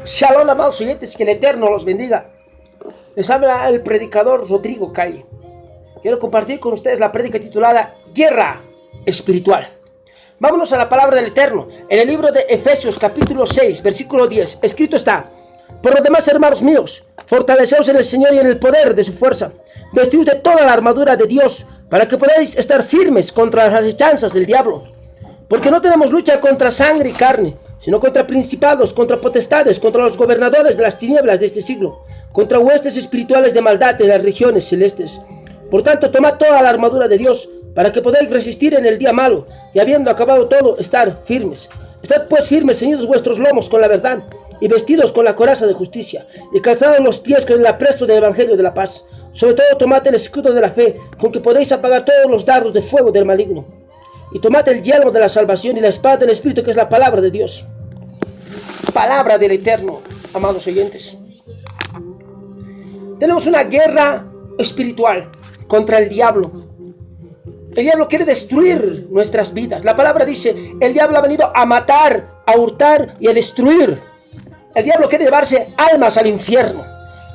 Shalom, amados oyentes, que el Eterno los bendiga. Les habla el predicador Rodrigo Calle. Quiero compartir con ustedes la prédica titulada Guerra Espiritual. Vámonos a la palabra del Eterno. En el libro de Efesios capítulo 6, versículo 10, escrito está: por lo demás, hermanos míos, fortaleceos en el Señor y en el poder de su fuerza. Vestidos de toda la armadura de Dios, para que podáis estar firmes contra las acechanzas del diablo. Porque no tenemos lucha contra sangre y carne, sino contra principados, contra potestades, contra los gobernadores de las tinieblas de este siglo, contra huestes espirituales de maldad en las regiones celestes. Por tanto, tomad toda la armadura de Dios, para que podáis resistir en el día malo, y habiendo acabado todo, estar firmes. Estad pues firmes, ceñidos vuestros lomos con la verdad, y vestidos con la coraza de justicia, y calzados los pies con el apresto del evangelio de la paz. Sobre todo tomad el escudo de la fe, con que podéis apagar todos los dardos de fuego del maligno. Y tomad el yelmo de la salvación y la espada del Espíritu, que es la palabra de Dios. Palabra del Eterno, amados oyentes. Tenemos una guerra espiritual contra el diablo. El diablo quiere destruir nuestras vidas. La palabra dice: el diablo ha venido a matar, a hurtar y a destruir. El diablo quiere llevarse almas al infierno.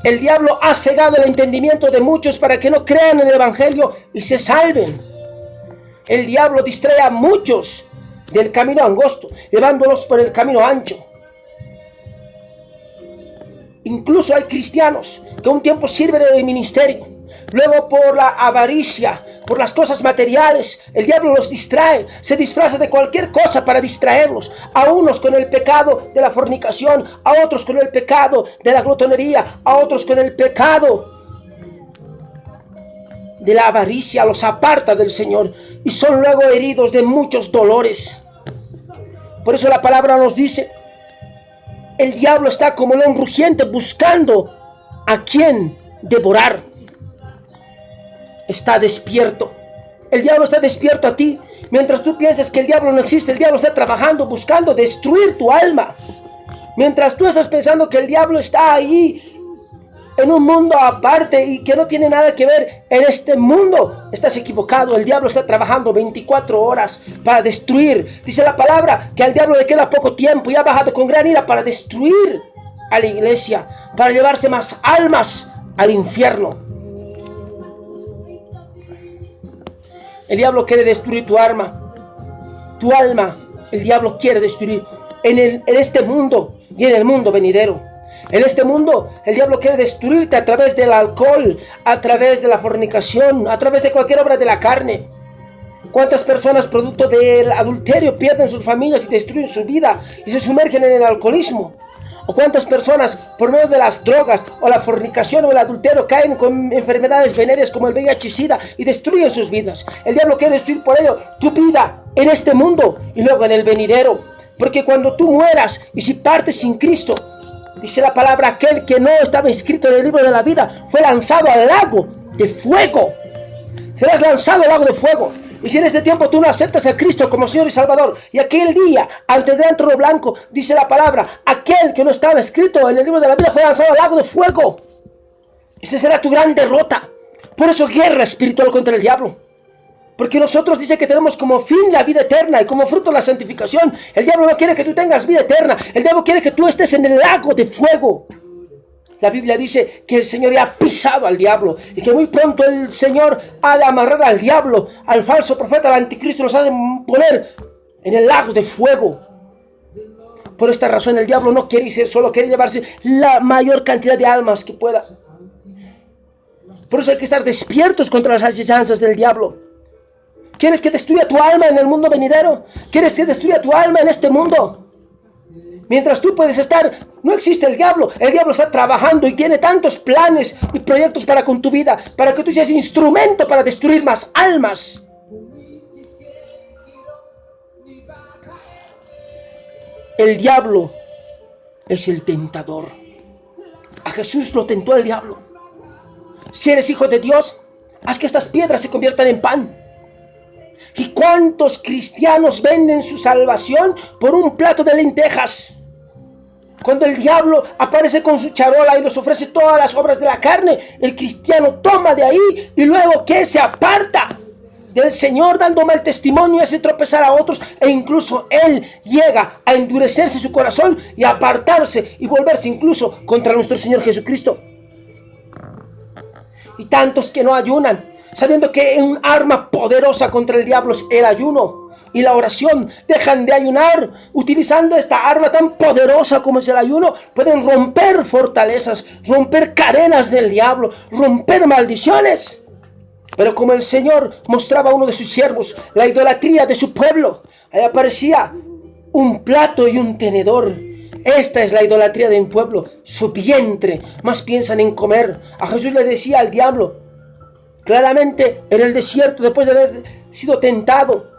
El diablo ha cegado el entendimiento de muchos para que no crean en el evangelio y se salven. El diablo distrae a muchos del camino angosto, llevándolos por el camino ancho. Incluso hay cristianos que un tiempo sirven en el ministerio, luego por la avaricia, por las cosas materiales, el diablo los distrae, se disfraza de cualquier cosa para distraerlos, a unos con el pecado de la fornicación, a otros con el pecado de la glotonería, a otros con el pecado de la avaricia. Los aparta del Señor y son luego heridos de muchos dolores. Por eso la palabra nos dice: el diablo está como león rugiente buscando a quien devorar. Está despierto. El diablo está despierto a ti. Mientras tú piensas que el diablo no existe, el diablo está trabajando, buscando destruir tu alma. Mientras tú estás pensando que el diablo está ahí en un mundo aparte y que no tiene nada que ver en este mundo, estás equivocado. El diablo está trabajando 24 horas para destruir. Dice la palabra que al diablo le queda poco tiempo y ha bajado con gran ira para destruir a la iglesia, para llevarse más almas al infierno. El diablo quiere destruir tu alma. Tu alma, el diablo quiere destruir en este mundo y en el mundo venidero. En este mundo, el diablo quiere destruirte a través del alcohol, a través de la fornicación, a través de cualquier obra de la carne. ¿Cuántas personas, producto del adulterio, pierden sus familias y destruyen su vida y se sumergen en el alcoholismo? ¿O cuántas personas, por medio de las drogas o la fornicación o el adulterio, caen con enfermedades venéreas como el VIH-Sida y destruyen sus vidas? El diablo quiere destruir por ello tu vida en este mundo y luego en el venidero. Porque cuando tú mueras y si partes sin Cristo, dice la palabra, aquel que no estaba inscrito en el libro de la vida fue lanzado al lago de fuego. Serás lanzado al lago de fuego. Y si en este tiempo tú no aceptas a Cristo como Señor y Salvador, y aquel día, ante el gran trono blanco, dice la palabra, aquel que no estaba escrito en el libro de la vida fue lanzado al lago de fuego. Esa será tu gran derrota. Por eso, guerra espiritual contra el diablo. Porque nosotros dice que tenemos como fin la vida eterna y como fruto la santificación. El diablo no quiere que tú tengas vida eterna. El diablo quiere que tú estés en el lago de fuego. La Biblia dice que el Señor ya ha pisado al diablo y que muy pronto el Señor ha de amarrar al diablo, al falso profeta, al anticristo, nos ha de poner en el lago de fuego. Por esta razón el diablo no quiere irse, solo quiere llevarse la mayor cantidad de almas que pueda. Por eso hay que estar despiertos contra las acechanzas del diablo. ¿Quieres que destruya tu alma en el mundo venidero? ¿Quieres que destruya tu alma en este mundo? Mientras tú puedes estar, no existe el diablo. El diablo está trabajando y tiene tantos planes y proyectos para con tu vida, para que tú seas instrumento para destruir más almas. El diablo es el tentador. A Jesús lo tentó el diablo. Si eres hijo de Dios, haz que estas piedras se conviertan en pan. ¿Y cuántos cristianos venden su salvación por un plato de lentejas? Cuando el diablo aparece con su charola y nos ofrece todas las obras de la carne, el cristiano toma de ahí y luego ¿qué? Se aparta. del Señor dando mal testimonio, hace tropezar a otros, e incluso Él llega a endurecerse su corazón y a apartarse y volverse incluso contra nuestro Señor Jesucristo. Y tantos que no ayunan, sabiendo que un arma poderosa contra el diablo es el ayuno y la oración, dejan de ayunar. Utilizando esta arma tan poderosa como es el ayuno, pueden romper fortalezas, romper cadenas del diablo, romper maldiciones. Pero como el Señor mostraba a uno de sus siervos la idolatría de su pueblo, ahí aparecía un plato y un tenedor. Esta es la idolatría de un pueblo, su vientre, más piensan en comer. A Jesús le decía al diablo, claramente en el desierto, después de haber sido tentado,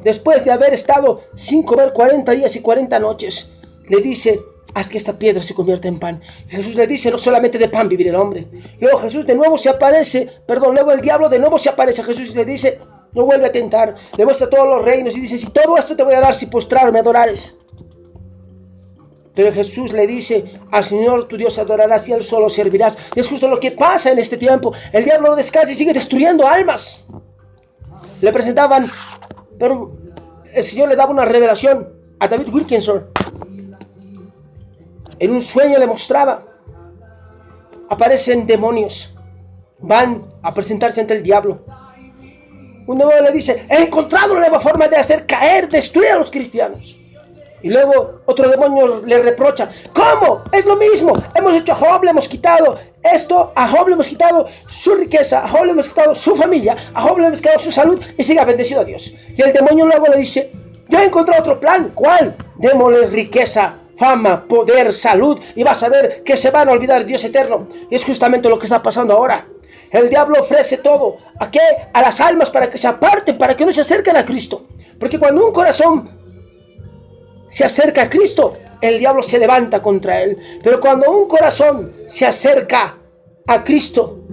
después de haber estado sin comer 40 días y 40 noches, le dice, haz que esta piedra se convierta en pan. Y Jesús le dice, no solamente de pan vivir el hombre. Luego Jesús de nuevo se aparece, luego el diablo de nuevo se aparece a Jesús y le dice, no vuelve a tentar, le muestra todos los reinos y dice, si todo esto te voy a dar si postrarme me adorares. Pero Jesús le dice, al Señor tu Dios adorarás y a Él solo servirás. Y es justo lo que pasa en este tiempo. El diablo no descansa y sigue destruyendo almas. Le presentaban, pero el Señor le daba una revelación a David Wilkinson. En un sueño le mostraba, aparecen demonios, van a presentarse ante el diablo. Un demonio le dice, he encontrado una nueva forma de hacer caer, destruir a los cristianos. Y luego otro demonio le reprocha, ¿cómo? Es lo mismo, hemos hecho a Job, le hemos quitado esto, a Job le hemos quitado su riqueza, a Job le hemos quitado su familia, a Job le hemos quitado su salud y sigue bendecido a Dios. Y el demonio luego le dice, yo he encontrado otro plan. ¿Cuál? Démosle riqueza, fama, poder, salud, y vas a ver que se van a olvidar de Dios eterno. Y es justamente lo que está pasando ahora. El diablo ofrece todo. ¿A qué? A las almas para que se aparten, para que no se acerquen a Cristo. Porque cuando un corazón se acerca a Cristo, el diablo se levanta contra él. Pero cuando un corazón se acerca a Cristo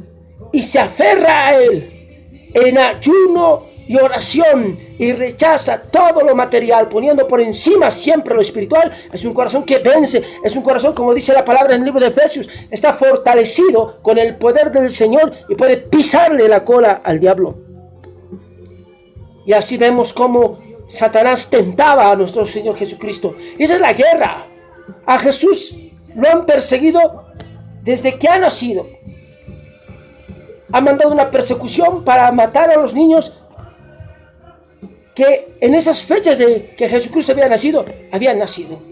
y se aferra a Él en ayuno y oración y rechaza todo lo material, poniendo por encima siempre lo espiritual, es un corazón que vence, es un corazón, como dice la palabra en el libro de Efesios, está fortalecido con el poder del Señor y puede pisarle la cola al diablo. Y así vemos cómo Satanás tentaba a nuestro Señor Jesucristo. Y esa es la guerra. A Jesús lo han perseguido desde que ha nacido. Han mandado una persecución para matar a los niños que en esas fechas de que Jesucristo habían nacido.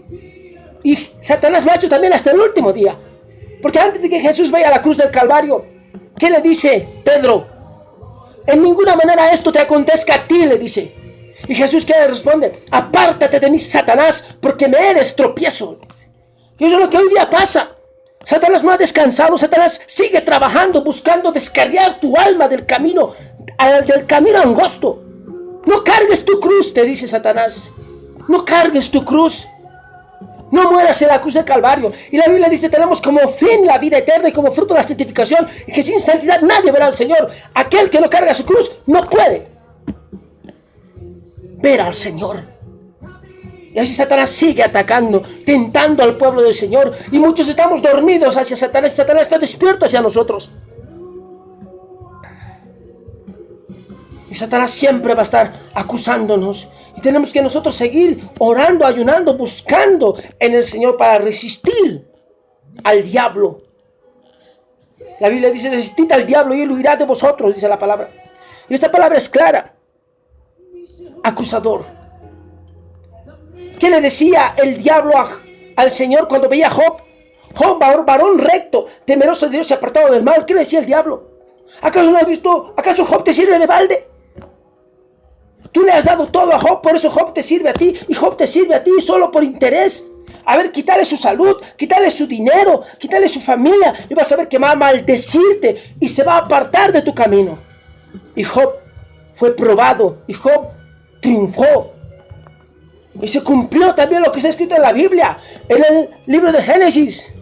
Y Satanás lo ha hecho también hasta el último día. Porque antes de que Jesús vaya a la cruz del Calvario, ¿qué le dice Pedro? En ninguna manera esto te acontezca a ti, le dice. Y Jesús, ¿qué le responde? Apártate de mí, Satanás, porque me eres tropiezo. Y eso es lo que hoy día pasa. Satanás no ha descansado. Satanás sigue trabajando, buscando descarriar tu alma del camino angosto. No cargues tu cruz, te dice Satanás. No cargues tu cruz. No mueras en la cruz del Calvario. Y la Biblia dice, tenemos como fin la vida eterna y como fruto la santificación, y que sin santidad nadie verá al Señor. Aquel que no carga su cruz no puede ver al Señor. Y así Satanás sigue atacando, tentando al pueblo del Señor. Y muchos estamos dormidos hacia Satanás. Satanás está despierto hacia nosotros. Y Satanás siempre va a estar acusándonos. Y tenemos que nosotros seguir orando, ayunando, buscando en el Señor para resistir al diablo. La Biblia dice, resistid al diablo y él huirá de vosotros, dice la palabra. Y esta palabra es clara. Acusador. ¿Qué le decía el diablo al Señor cuando veía a Job? Job, varón recto, temeroso de Dios y apartado del mal. ¿Qué le decía el diablo? ¿Acaso no has visto? ¿Acaso Job te sirve de balde? Tú le has dado todo a Job, por eso Job te sirve a ti. Y Job te sirve a ti solo por interés. A ver, quítale su salud, quítale su dinero, quítale su familia. Y vas a ver que va a maldecirte y se va a apartar de tu camino. Y Job fue probado. Y Job triunfó. Y se cumplió también lo que está escrito en la Biblia, en el libro de Génesis.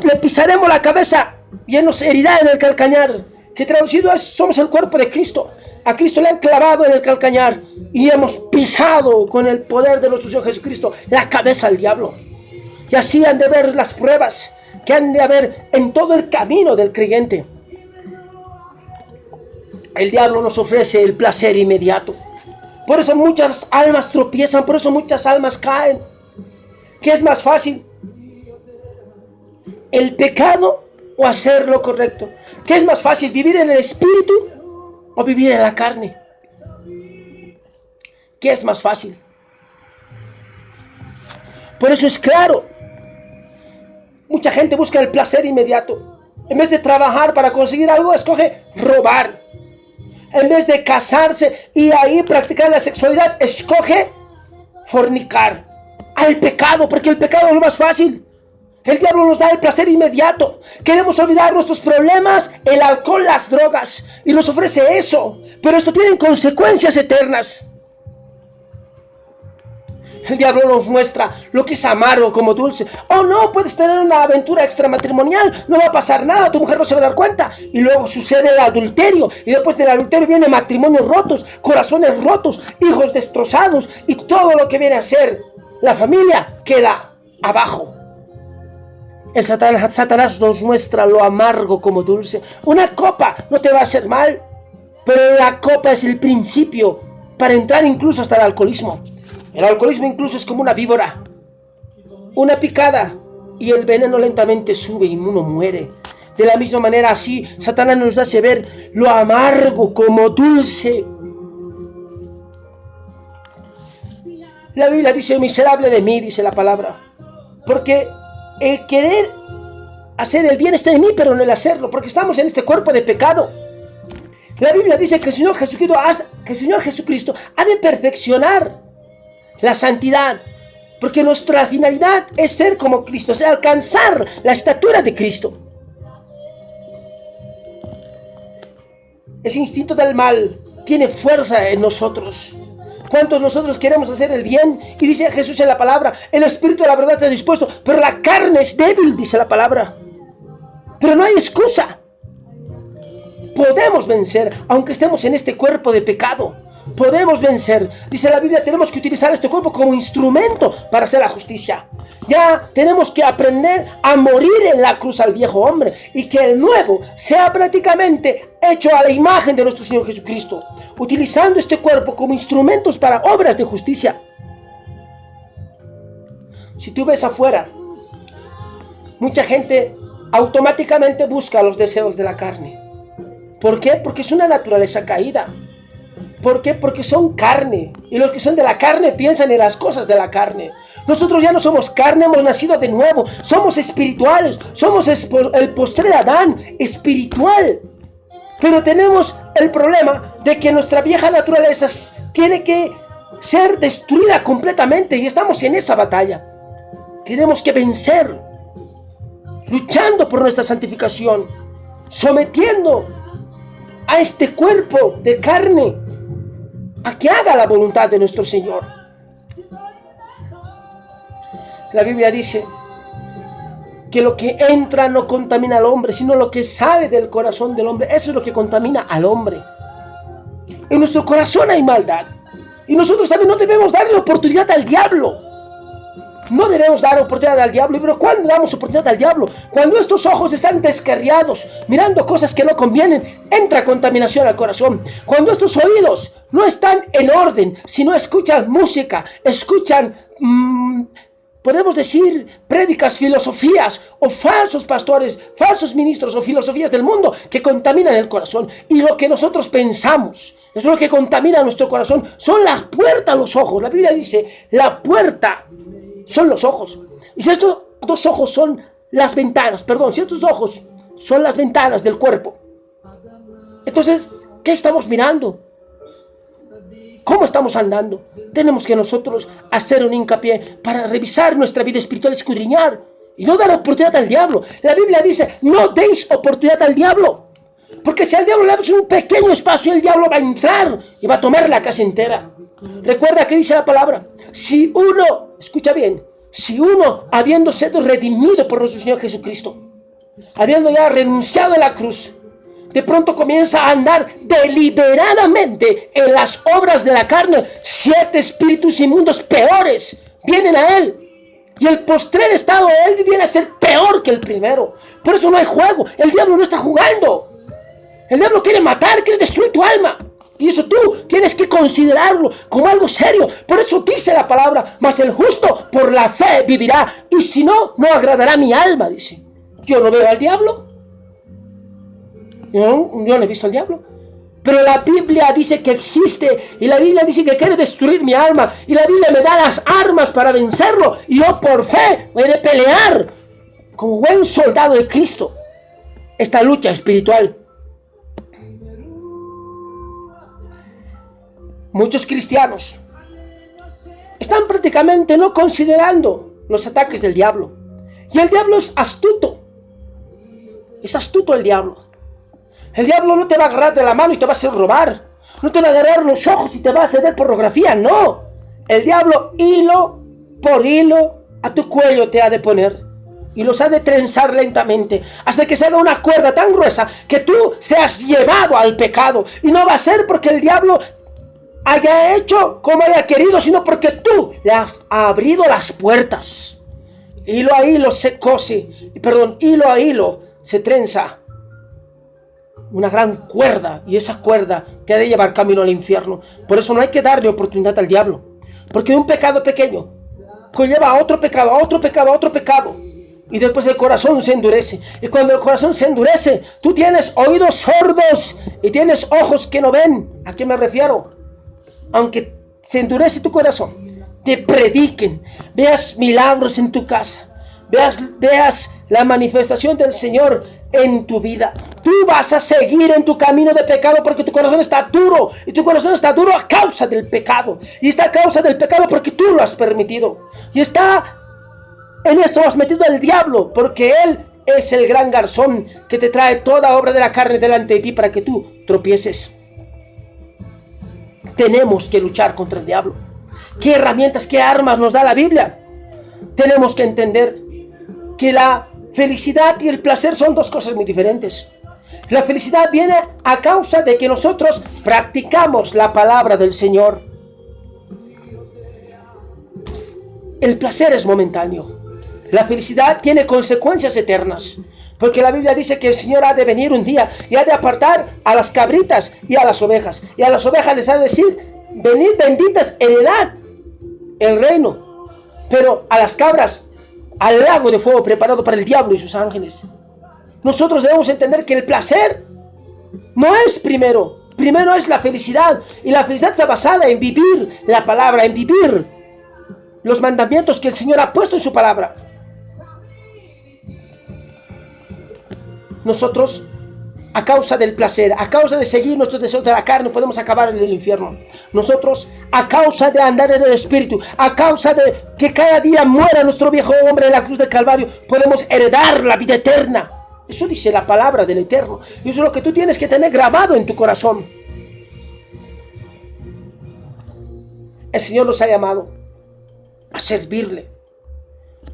Le pisaremos la cabeza y él nos herirá en el calcañar. Que traducido es, somos el cuerpo de Cristo. A Cristo le han clavado en el calcañar y hemos pisado con el poder de nuestro Señor Jesucristo la cabeza al diablo. Y así han de ver las pruebas que han de haber en todo el camino del creyente. El diablo nos ofrece el placer inmediato. Por eso muchas almas tropiezan, por eso muchas almas caen. ¿Qué es más fácil? ¿El pecado o hacer lo correcto? ¿Qué es más fácil? ¿Vivir en el espíritu o vivir en la carne? ¿Qué es más fácil? Por eso es claro, mucha gente busca el placer inmediato. En vez de trabajar para conseguir algo, escoge robar. En vez de casarse y ahí practicar la sexualidad, escoge fornicar. Al pecado, porque el pecado es lo más fácil. El diablo nos da el placer inmediato. Queremos olvidar nuestros problemas, el alcohol, las drogas, y nos ofrece eso. Pero esto tiene consecuencias eternas. El diablo nos muestra lo que es amargo como dulce. Oh no, puedes tener una aventura extramatrimonial, no va a pasar nada, tu mujer no se va a dar cuenta. Y luego sucede el adulterio, y después del adulterio vienen matrimonios rotos, corazones rotos, hijos destrozados, y todo lo que viene a ser la familia queda abajo. El Satanás nos muestra lo amargo como dulce. Una copa no te va a hacer mal, pero la copa es el principio para entrar incluso hasta el alcoholismo. El alcoholismo incluso es como una víbora, una picada, y el veneno lentamente sube y uno muere. De la misma manera, así Satanás nos hace ver lo amargo como dulce. La Biblia dice: miserable de mí, dice la palabra, porque el querer hacer el bien está en mí, pero no el hacerlo, porque estamos en este cuerpo de pecado. La Biblia dice que el Señor Jesucristo ha de perfeccionar la santidad, porque nuestra finalidad es ser como Cristo, o sea, alcanzar la estatura de Cristo. Ese instinto del mal tiene fuerza en nosotros. ¿Cuántos nosotros queremos hacer el bien? Y dice Jesús en la palabra: el espíritu de la verdad está dispuesto, pero la carne es débil, dice la palabra. Pero no hay excusa. Podemos vencer, aunque estemos en este cuerpo de pecado. Podemos vencer. Dice la Biblia, tenemos que utilizar este cuerpo como instrumento para hacer la justicia. Ya tenemos que aprender a morir en la cruz al viejo hombre, y que el nuevo sea prácticamente hecho a la imagen de nuestro Señor Jesucristo, utilizando este cuerpo como instrumentos para obras de justicia. Si tú ves afuera, mucha gente automáticamente busca los deseos de la carne. ¿Por qué? Porque es una naturaleza caída. ¿Por qué? Porque son carne, y los que son de la carne piensan en las cosas de la carne. Nosotros ya no somos carne, hemos nacido de nuevo, somos espirituales, somos el postrer Adán espiritual. Pero tenemos el problema de que nuestra vieja naturaleza tiene que ser destruida completamente, y estamos en esa batalla. Tenemos que vencer, luchando por nuestra santificación, sometiendo a este cuerpo de carne a que haga la voluntad de nuestro Señor. La Biblia dice que lo que entra no contamina al hombre, sino lo que sale del corazón del hombre. Eso es lo que contamina al hombre. En nuestro corazón hay maldad, y nosotros también no debemos darle oportunidad al diablo. No debemos dar oportunidad al diablo. Pero ¿cuándo damos oportunidad al diablo? Cuando estos ojos están descarriados, mirando cosas que no convienen, entra contaminación al corazón. Cuando estos oídos no están en orden, sino escuchan música, escuchan, podemos decir, prédicas, filosofías, o falsos pastores, falsos ministros, o filosofías del mundo que contaminan el corazón. Y lo que nosotros pensamos, eso es lo que contamina nuestro corazón. Son las puertas, los ojos. La Biblia dice, la puerta son los ojos. Y si estos dos ojos son las ventanas, si estos ojos son las ventanas del cuerpo, entonces, ¿qué estamos mirando? ¿Cómo estamos andando? Tenemos que nosotros hacer un hincapié para revisar nuestra vida espiritual, escudriñar, y no dar oportunidad al diablo. La Biblia dice, no deis oportunidad al diablo, porque si al diablo le damos un pequeño espacio, el diablo va a entrar y va a tomar la casa entera. Recuerda que dice la palabra, si uno, escucha bien, si uno, habiendo sido redimido por nuestro Señor Jesucristo, habiendo ya renunciado a la cruz, de pronto comienza a andar deliberadamente en las obras de la carne, 7 espíritus inmundos peores vienen a él, y el postrer estado de él viene a ser peor que el primero. Por eso no hay juego, el diablo no está jugando. El diablo quiere matar, quiere destruir tu alma. Y eso tú tienes que considerarlo como algo serio. Por eso dice la palabra, mas el justo por la fe vivirá. Y si no, no agradará mi alma, dice. Yo no veo al diablo. Yo no he visto al diablo. Pero la Biblia dice que existe. Y la Biblia dice que quiere destruir mi alma. Y la Biblia me da las armas para vencerlo. Y yo por fe voy a pelear como buen soldado de Cristo esta lucha espiritual. Muchos cristianos están prácticamente no considerando los ataques del diablo. Y el diablo es astuto. Es astuto el diablo. El diablo no te va a agarrar de la mano y te va a hacer robar. No te va a agarrar los ojos y te va a hacer ver pornografía. No. El diablo hilo por hilo a tu cuello te ha de poner. Y los ha de trenzar lentamente hasta que se haga una cuerda tan gruesa que tú seas llevado al pecado. Y no va a ser porque el diablo haya hecho como haya querido, sino porque tú le has abrido las puertas. Hilo a hilo se cose, hilo a hilo se trenza una gran cuerda, y esa cuerda te ha de llevar camino al infierno. Por eso no hay que darle oportunidad al diablo, porque un pecado pequeño conlleva a otro pecado, a otro pecado, a otro pecado, y después el corazón se endurece. Y cuando el corazón se endurece, tú tienes oídos sordos y tienes ojos que no ven. ¿A qué me refiero? Aunque se endurece tu corazón, te prediquen, veas milagros en tu casa, veas la manifestación del Señor en tu vida, tú vas a seguir en tu camino de pecado porque tu corazón está duro, y tu corazón está duro a causa del pecado, y está a causa del pecado porque tú lo has permitido, y está en esto has metido al diablo, porque él es el gran garzón que te trae toda obra de la carne delante de ti para que tú tropieces. Tenemos que luchar contra el diablo. ¿Qué herramientas, qué armas nos da la Biblia? Tenemos que entender que la felicidad y el placer son dos cosas muy diferentes. La felicidad viene a causa de que nosotros practicamos la palabra del Señor. El placer es momentáneo. La felicidad tiene consecuencias eternas. Porque la Biblia dice que el Señor ha de venir un día y ha de apartar a las cabritas y a las ovejas. Y a las ovejas les ha de decir, venid benditas, heredad el reino. Pero a las cabras, al lago de fuego preparado para el diablo y sus ángeles. Nosotros debemos entender que el placer no es primero. Primero es la felicidad. Y la felicidad está basada en vivir la palabra, en vivir los mandamientos que el Señor ha puesto en su palabra. Nosotros, a causa del placer, a causa de seguir nuestros deseos de la carne, podemos acabar en el infierno. Nosotros, a causa de andar en el Espíritu, a causa de que cada día muera nuestro viejo hombre en la cruz del Calvario, podemos heredar la vida eterna. Eso dice la palabra del Eterno. Y eso es lo que tú tienes que tener grabado en tu corazón. El Señor nos ha llamado a servirle.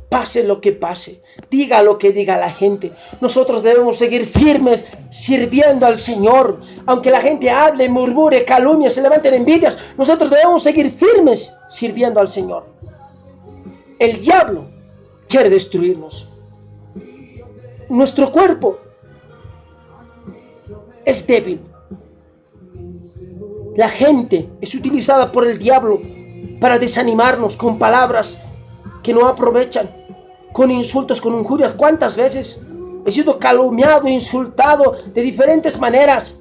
Pase lo que pase, diga lo que diga la gente, nosotros debemos seguir firmes sirviendo al Señor. Aunque la gente hable, murmure, calumnie, se levanten envidias, nosotros debemos seguir firmes sirviendo al Señor. El diablo quiere destruirnos. Nuestro cuerpo es débil. La gente es utilizada por el diablo para desanimarnos con palabras que no aprovechan, con insultos, con injurias. ¿Cuántas veces he sido calumniado, insultado de diferentes maneras?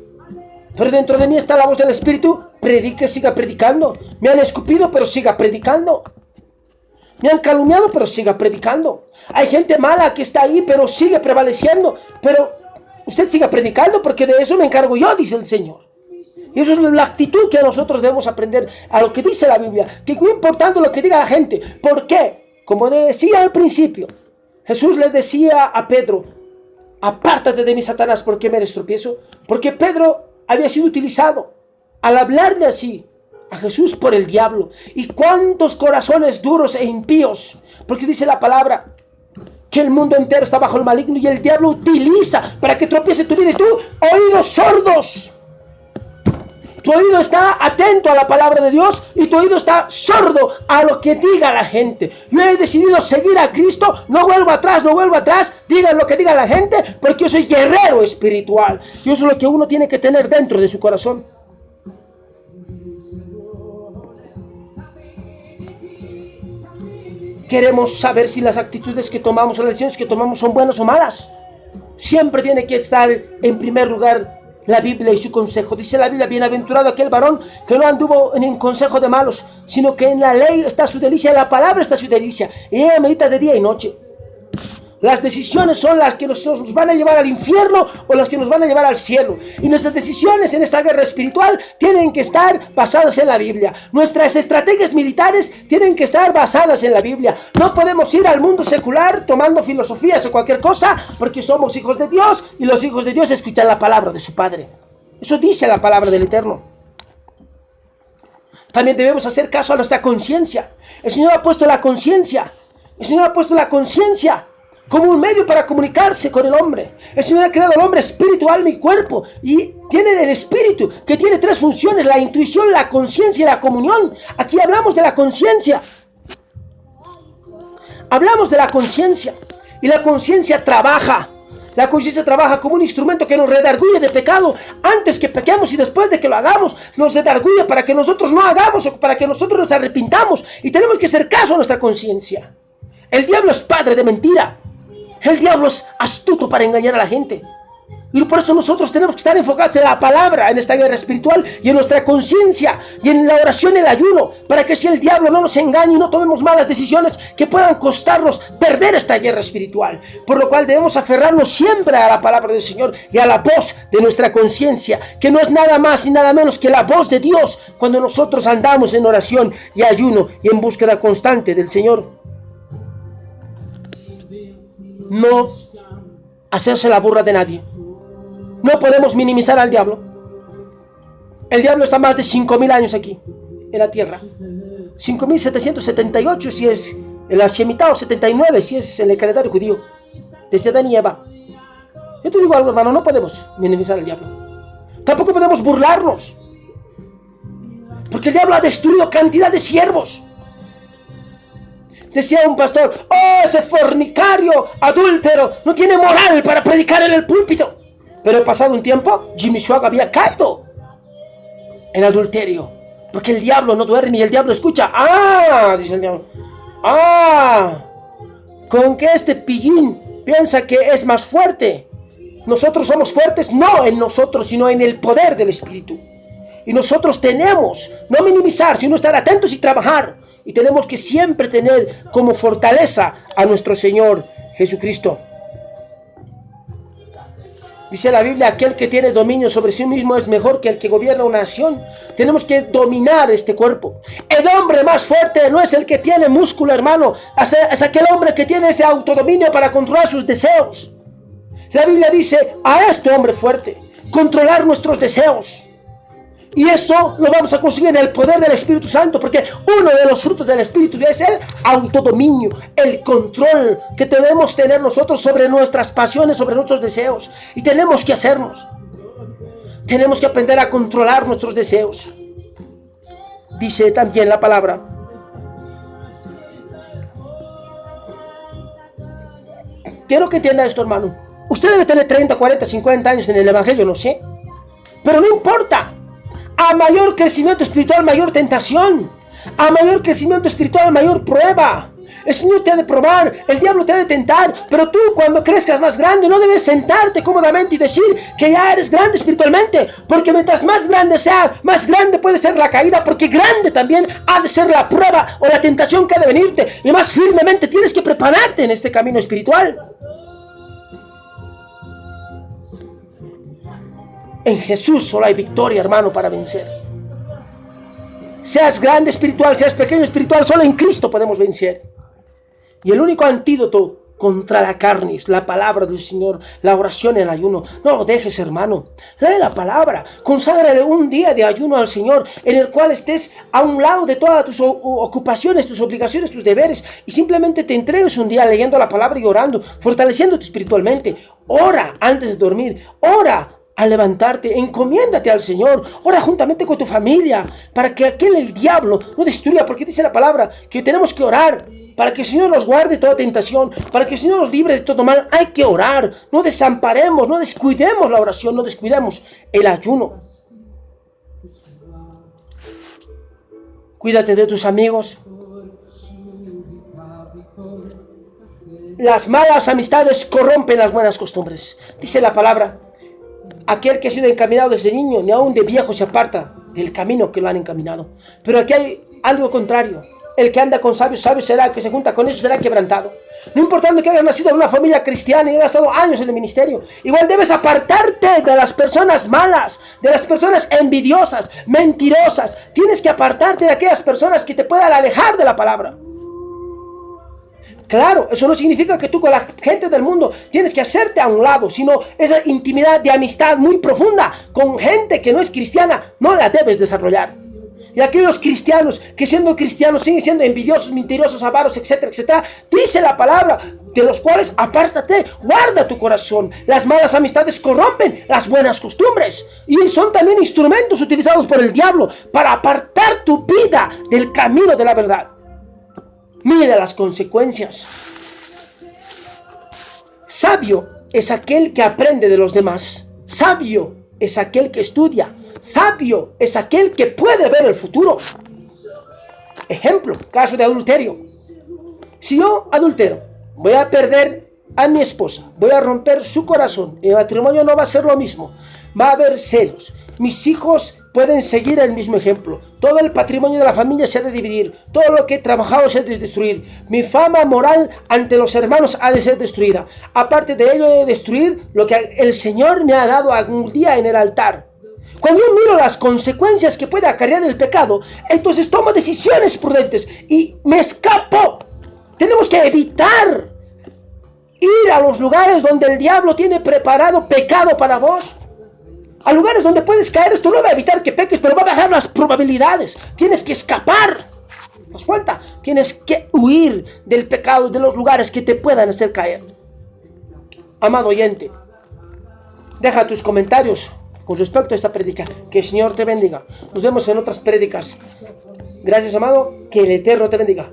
Pero dentro de mí está la voz del Espíritu. Predique, siga predicando. Me han escupido, pero siga predicando. Me han calumniado, pero siga predicando. Hay gente mala que está ahí, pero sigue prevaleciendo. Pero usted siga predicando, porque de eso me encargo yo, dice el Señor. Y eso es la actitud que nosotros debemos aprender a lo que dice la Biblia. Que no importando lo que diga la gente. ¿Por qué? Como decía al principio, Jesús le decía a Pedro, apártate de mí, Satanás, ¿por qué me eres tropiezo? Porque Pedro había sido utilizado al hablarle así a Jesús por el diablo. Y cuántos corazones duros e impíos, porque dice la palabra que el mundo entero está bajo el maligno y el diablo utiliza para que tropiece tu vida y tú, oídos sordos. Tu oído está atento a la palabra de Dios y tu oído está sordo a lo que diga la gente. Yo he decidido seguir a Cristo, no vuelvo atrás, digan lo que diga la gente, porque yo soy guerrero espiritual. Y eso es lo que uno tiene que tener dentro de su corazón. Queremos saber si las actitudes que tomamos o las decisiones que tomamos son buenas o malas. Siempre tiene que estar en primer lugar la Biblia y su consejo. Dice la Biblia: bienaventurado aquel varón que no anduvo en el consejo de malos, sino que en la ley está su delicia, en la palabra está su delicia, y ella medita de día y noche. Las decisiones son las que nos van a llevar al infierno o las que nos van a llevar al cielo. Y nuestras decisiones en esta guerra espiritual tienen que estar basadas en la Biblia. Nuestras estrategias militares tienen que estar basadas en la Biblia. No podemos ir al mundo secular tomando filosofías o cualquier cosa, porque somos hijos de Dios y los hijos de Dios escuchan la palabra de su Padre. Eso dice la palabra del Eterno. También debemos hacer caso a nuestra conciencia. El Señor ha puesto la conciencia. El Señor ha puesto la conciencia como un medio para comunicarse con el hombre. El Señor ha creado al hombre espíritu, alma y cuerpo, y tiene el espíritu que tiene tres funciones: la intuición, la conciencia y la comunión. Aquí hablamos de la conciencia. Hablamos de la conciencia, y la conciencia trabaja. La conciencia trabaja como un instrumento que nos redarguye de pecado antes que pequemos, y después de que lo hagamos nos redarguye para que nosotros no hagamos o para que nosotros nos arrepintamos, y tenemos que hacer caso a nuestra conciencia. El diablo es padre de mentira. El diablo es astuto para engañar a la gente. Y por eso nosotros tenemos que estar enfocados en la palabra, en esta guerra espiritual, y en nuestra conciencia, y en la oración y el ayuno, para que si el diablo no nos engañe y no tomemos malas decisiones que puedan costarnos perder esta guerra espiritual. Por lo cual debemos aferrarnos siempre a la palabra del Señor y a la voz de nuestra conciencia, que no es nada más y nada menos que la voz de Dios cuando nosotros andamos en oración y ayuno y en búsqueda constante del Señor. No hacerse la burra de nadie. No podemos minimizar al diablo. El diablo está más de 5.000 años aquí, en la tierra. 5.778 si es en la Shemitah, o 79 si es en el calendario judío, desde Adán y Eva. Yo te digo algo, hermano, no podemos minimizar al diablo. Tampoco podemos burlarnos, porque el diablo ha destruido cantidad de siervos. Decía un pastor: oh, ese fornicario, adúltero, no tiene moral para predicar en el púlpito. Pero pasado un tiempo, Jimmy Swaggart había caído en adulterio, porque el diablo no duerme y el diablo escucha. Dice el diablo, con que este pillín piensa que es más fuerte. Nosotros somos fuertes, no en nosotros, sino en el poder del Espíritu. Y nosotros tenemos no minimizar, sino estar atentos y trabajar. Y tenemos que siempre tener como fortaleza a nuestro Señor Jesucristo. Dice la Biblia: aquel que tiene dominio sobre sí mismo es mejor que el que gobierna una nación. Tenemos que dominar este cuerpo. El hombre más fuerte no es el que tiene músculo, hermano. Es aquel hombre que tiene ese autodominio para controlar sus deseos. La Biblia dice: a este hombre fuerte, controlar nuestros deseos. Y eso lo vamos a conseguir en el poder del Espíritu Santo, porque uno de los frutos del Espíritu es el autodominio, el control que debemos tener nosotros sobre nuestras pasiones, sobre nuestros deseos. Y tenemos que hacernos. Tenemos que aprender a controlar nuestros deseos. Dice también la palabra: quiero que entienda esto, hermano. Usted debe tener 30, 40, 50 años en el Evangelio, no sé. Pero no importa. A mayor crecimiento espiritual, mayor tentación. A mayor crecimiento espiritual, mayor prueba. El Señor te ha de probar, el diablo te ha de tentar. Pero tú, cuando crezcas más grande, no debes sentarte cómodamente y decir que ya eres grande espiritualmente. Porque mientras más grande sea, más grande puede ser la caída. Porque grande también ha de ser la prueba o la tentación que ha de venirte. Y más firmemente tienes que prepararte en este camino espiritual. En Jesús solo hay victoria, hermano, para vencer. Seas grande espiritual, seas pequeño espiritual, solo en Cristo podemos vencer. Y el único antídoto contra la carne es la palabra del Señor, la oración y el ayuno. No lo dejes, hermano. Lee la palabra. Conságrale un día de ayuno al Señor, en el cual estés a un lado de todas tus ocupaciones, tus obligaciones, tus deberes, y simplemente te entregues un día leyendo la palabra y orando, fortaleciéndote espiritualmente. Ora antes de dormir. Ora a levantarte, encomiéndate al Señor, ora juntamente con tu familia, para que el diablo no destruya, porque dice la palabra que tenemos que orar, para que el Señor nos guarde de toda tentación, para que el Señor nos libre de todo mal. Hay que orar, no desamparemos, no descuidemos la oración, no descuidemos el ayuno. Cuídate de tus amigos. Las malas amistades corrompen las buenas costumbres. Dice la palabra, aquel que ha sido encaminado desde niño, ni aún de viejo se aparta del camino que lo han encaminado. Pero aquí hay algo contrario. El que anda con sabios, sabio será. El que se junta con ellos será quebrantado. No importando que hayas nacido en una familia cristiana y hayas estado años en el ministerio, igual debes apartarte de las personas malas, de las personas envidiosas, mentirosas. Tienes que apartarte de aquellas personas que te puedan alejar de la palabra. Claro, eso no significa que tú con la gente del mundo tienes que hacerte a un lado, sino esa intimidad de amistad muy profunda con gente que no es cristiana, no la debes desarrollar. Y aquellos cristianos que siendo cristianos siguen siendo envidiosos, mentirosos, avaros, etcétera, etcétera, dice la palabra, de los cuales apártate, guarda tu corazón. Las malas amistades corrompen las buenas costumbres y son también instrumentos utilizados por el diablo para apartar tu vida del camino de la verdad. Mide las consecuencias. Sabio es aquel que aprende de los demás. Sabio es aquel que estudia. Sabio es aquel que puede ver el futuro. Ejemplo, caso de adulterio. Si yo adultero, voy a perder a mi esposa, voy a romper su corazón, el matrimonio no va a ser lo mismo, va a haber celos. Mis hijos pueden seguir el mismo ejemplo. Todo el patrimonio de la familia se ha de dividir. Todo lo que he trabajado se ha de destruir. Mi fama moral ante los hermanos ha de ser destruida. Aparte de ello, he de destruir lo que el Señor me ha dado algún día en el altar. Cuando yo miro las consecuencias que puede acarrear el pecado, entonces tomo decisiones prudentes y me escapo. Tenemos que evitar ir a los lugares donde el diablo tiene preparado pecado para vos. A lugares donde puedes caer. Esto no va a evitar que peques, pero va a bajar las probabilidades. Tienes que escapar. ¿Te das cuenta? Tienes que huir del pecado, de los lugares que te puedan hacer caer. Amado oyente, deja tus comentarios con respecto a esta prédica. Que el Señor te bendiga. Nos vemos en otras prédicas. Gracias, amado. Que el Eterno te bendiga.